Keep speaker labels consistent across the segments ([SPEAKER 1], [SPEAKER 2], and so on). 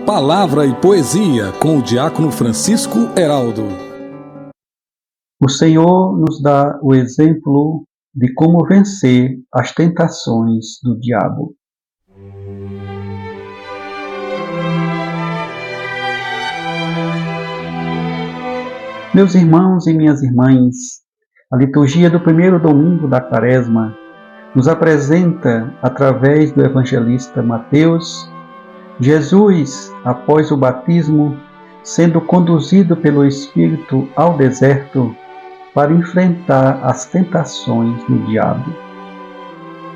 [SPEAKER 1] Palavra e Poesia, com o diácono Francisco Heraldo.
[SPEAKER 2] O Senhor nos dá o exemplo de como vencer as tentações do diabo. Meus irmãos e minhas irmãs, a liturgia do primeiro domingo da Quaresma nos apresenta, através do evangelista Mateus, Jesus, após o batismo, sendo conduzido pelo Espírito ao deserto para enfrentar as tentações do diabo.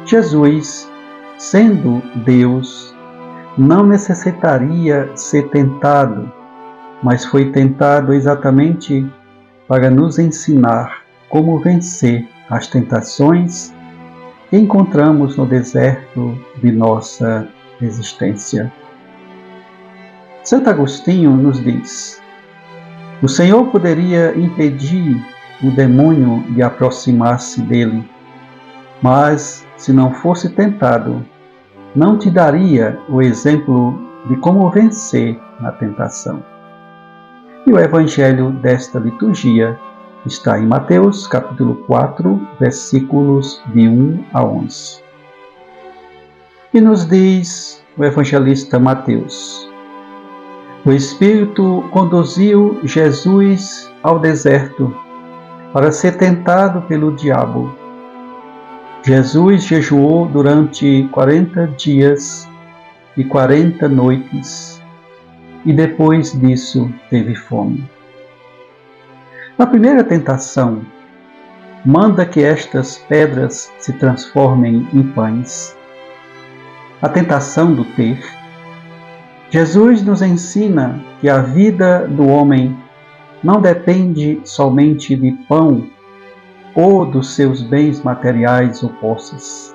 [SPEAKER 2] Jesus, sendo Deus, não necessitaria ser tentado, mas foi tentado exatamente para nos ensinar como vencer as tentações que encontramos no deserto de nossa existência. Santo Agostinho nos diz: o Senhor poderia impedir o demônio de aproximar-se dele, mas, se não fosse tentado, não te daria o exemplo de como vencer a tentação. E o evangelho desta liturgia está em Mateus, capítulo 4, versículos de 1 a 11. E nos diz o evangelista Mateus: o Espírito conduziu Jesus ao deserto para ser tentado pelo diabo. Jesus jejuou durante 40 dias e 40 noites e depois disso teve fome. Na primeira tentação, manda que estas pedras se transformem em pães. A tentação do ter. Jesus nos ensina que a vida do homem não depende somente de pão ou dos seus bens materiais ou posses.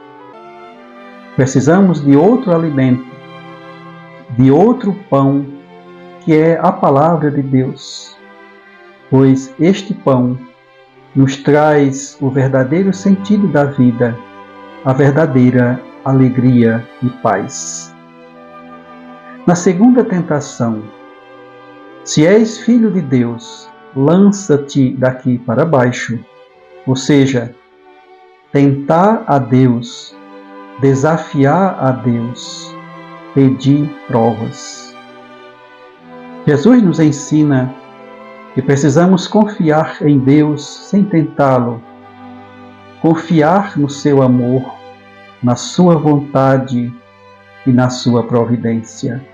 [SPEAKER 2] Precisamos de outro alimento, de outro pão, que é a palavra de Deus, pois este pão nos traz o verdadeiro sentido da vida, a verdadeira alegria e paz. Na segunda tentação, se és filho de Deus, lança-te daqui para baixo, ou seja, tentar a Deus, desafiar a Deus, pedir provas. Jesus nos ensina que precisamos confiar em Deus sem tentá-lo, confiar no seu amor, na sua vontade e na sua providência.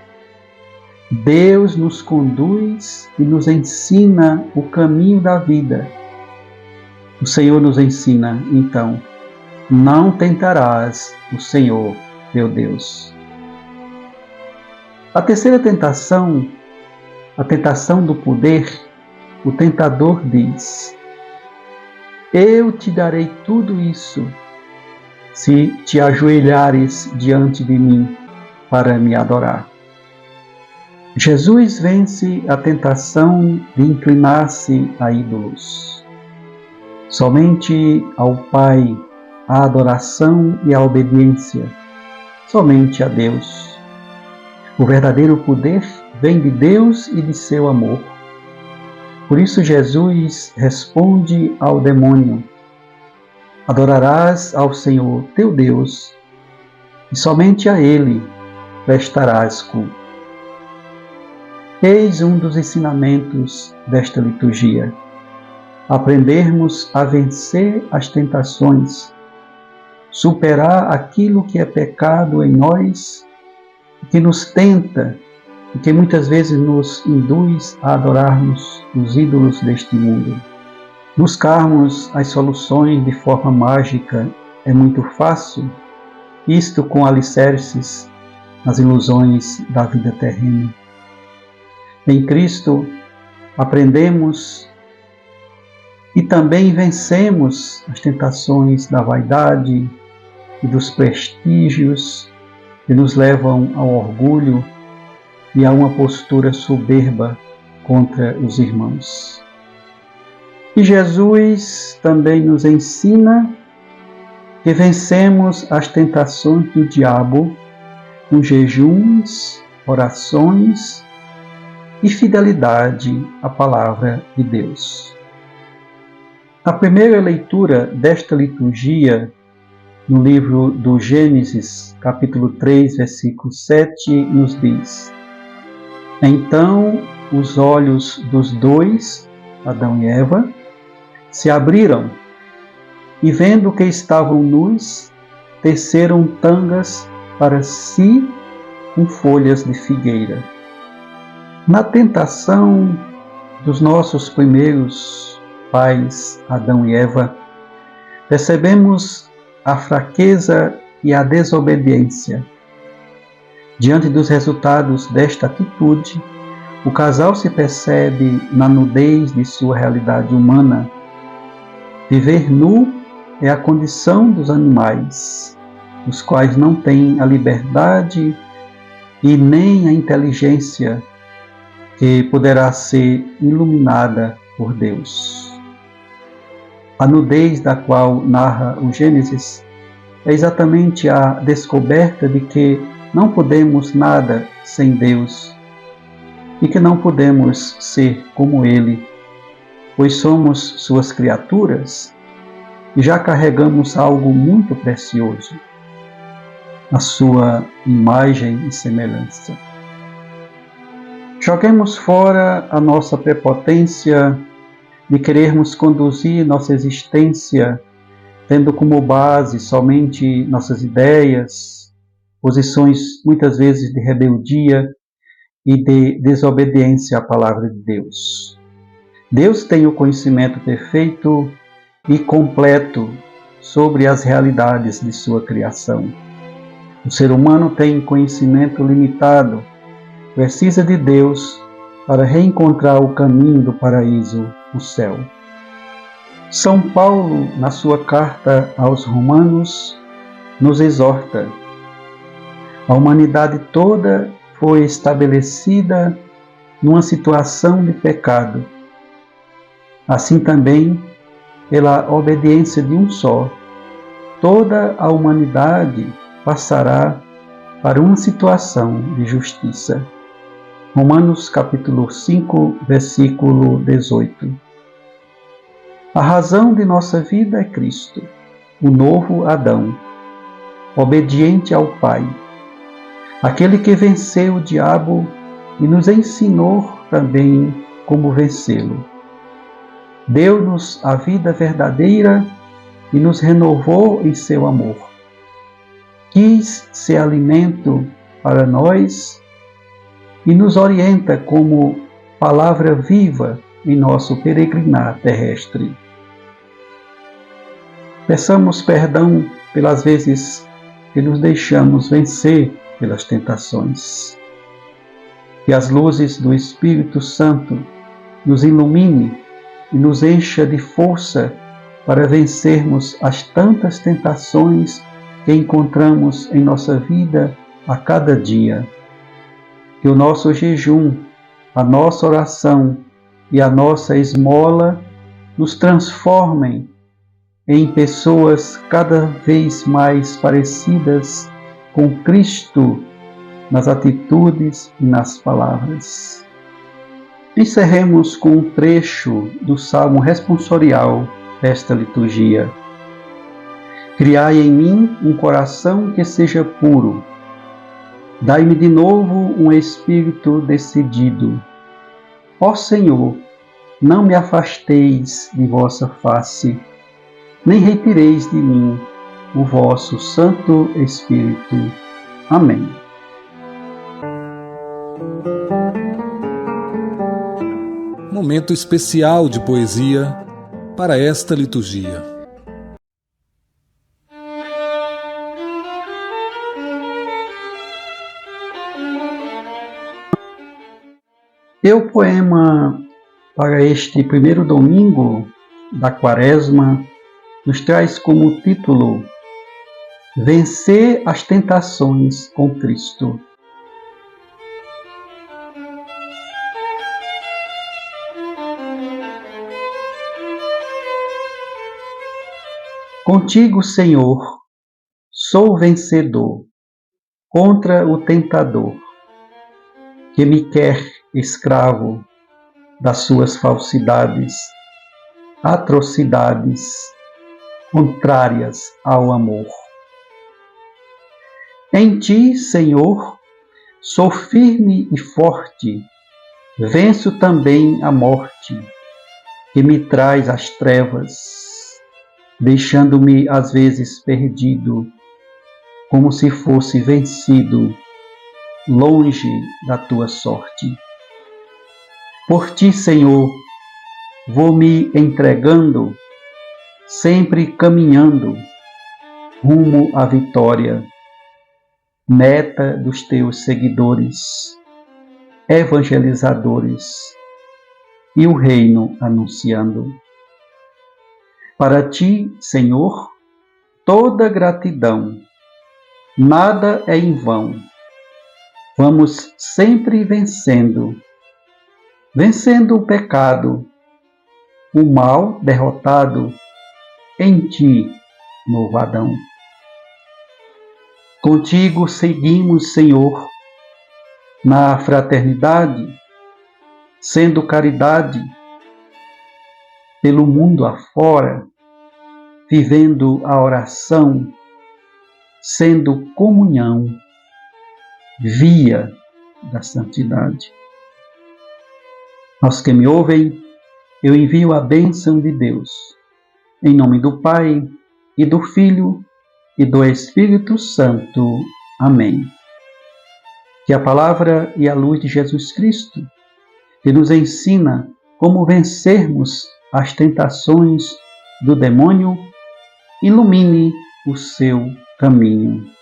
[SPEAKER 2] Deus nos conduz e nos ensina o caminho da vida. O Senhor nos ensina, então, não tentarás o Senhor teu Deus. A terceira tentação, a tentação do poder, o tentador diz: eu te darei tudo isso se te ajoelhares diante de mim para me adorar. Jesus vence a tentação de inclinar-se a ídolos. Somente ao Pai a adoração e a obediência, somente a Deus. O verdadeiro poder vem de Deus e de seu amor. Por isso Jesus responde ao demônio: adorarás ao Senhor teu Deus e somente a Ele prestarás culto. Eis um dos ensinamentos desta liturgia: aprendermos a vencer as tentações, superar aquilo que é pecado em nós, que nos tenta e que muitas vezes nos induz a adorarmos os ídolos deste mundo. Buscarmos as soluções de forma mágica é muito fácil, isto com alicerces nas ilusões da vida terrena. Em Cristo, aprendemos e também vencemos as tentações da vaidade e dos prestígios que nos levam ao orgulho e a uma postura soberba contra os irmãos. E Jesus também nos ensina que vencemos as tentações do diabo com jejuns orações e fidelidade à palavra de Deus. A primeira leitura desta liturgia, no livro do Gênesis, capítulo 3, versículo 7, nos diz: Então os olhos dos dois, Adão e Eva, se abriram e, vendo que estavam nus, teceram tangas para si com folhas de figueira. Na tentação dos nossos primeiros pais, Adão e Eva, percebemos a fraqueza e a desobediência. Diante dos resultados desta atitude, o casal se percebe na nudez de sua realidade humana. Viver nu é a condição dos animais, os quais não têm a liberdade e nem a inteligência que poderá ser iluminada por Deus. A nudez da qual narra o Gênesis é exatamente a descoberta de que não podemos nada sem Deus e que não podemos ser como Ele, pois somos suas criaturas e já carregamos algo muito precioso, a sua imagem e semelhança. Joguemos fora a nossa prepotência de querermos conduzir nossa existência tendo como base somente nossas ideias, posições muitas vezes de rebeldia e de desobediência à palavra de Deus. Deus tem o conhecimento perfeito e completo sobre as realidades de sua criação. O ser humano tem conhecimento limitado, precisa de Deus para reencontrar o caminho do paraíso, o céu. São Paulo, na sua carta aos Romanos, nos exorta: a humanidade toda foi estabelecida numa situação de pecado. Assim também, pela obediência de um só, toda a humanidade passará para uma situação de justiça. Romanos capítulo 5, versículo 18. A razão de nossa vida é Cristo, o novo Adão, obediente ao Pai, aquele que venceu o diabo e nos ensinou também como vencê-lo. Deu-nos a vida verdadeira e nos renovou em seu amor. Quis ser alimento para nós e nos orienta como palavra viva em nosso peregrinar terrestre. Peçamos perdão pelas vezes que nos deixamos vencer pelas tentações. Que as luzes do Espírito Santo nos ilumine e nos encha de força para vencermos as tantas tentações que encontramos em nossa vida a cada dia. Que o nosso jejum, a nossa oração e a nossa esmola nos transformem em pessoas cada vez mais parecidas com Cristo nas atitudes e nas palavras. Encerremos com um trecho do Salmo responsorial desta liturgia. Criai em mim um coração que seja puro. Dai-me de novo um espírito decidido. Ó Senhor, não me afasteis de vossa face, nem retireis de mim o vosso Santo Espírito. Amém.
[SPEAKER 1] Momento especial de poesia para esta liturgia.
[SPEAKER 2] E o poema para este primeiro domingo da Quaresma nos traz como título Vencer as tentações com Cristo. Contigo, Senhor, sou vencedor contra o tentador. que me quer escravo das suas falsidades, atrocidades, contrárias ao amor. Em ti, Senhor, sou firme e forte, venço também a morte, que me traz as trevas, deixando-me às vezes perdido, como se fosse vencido, longe da tua sorte. Por ti, Senhor, vou me entregando, sempre caminhando rumo à vitória, meta dos teus seguidores, evangelizadores, e o reino anunciando. Para ti, Senhor, toda gratidão, nada é em vão. Vamos sempre vencendo o pecado, o mal derrotado, em ti, novo Adão. Contigo seguimos, Senhor, na fraternidade, sendo caridade pelo mundo afora, vivendo a oração, sendo comunhão, via da santidade. Aos que me ouvem, eu envio a bênção de Deus, em nome do Pai, e do Filho, e do Espírito Santo. Amém. Que a palavra e a luz de Jesus Cristo, que nos ensina como vencermos as tentações do demônio, ilumine o seu caminho.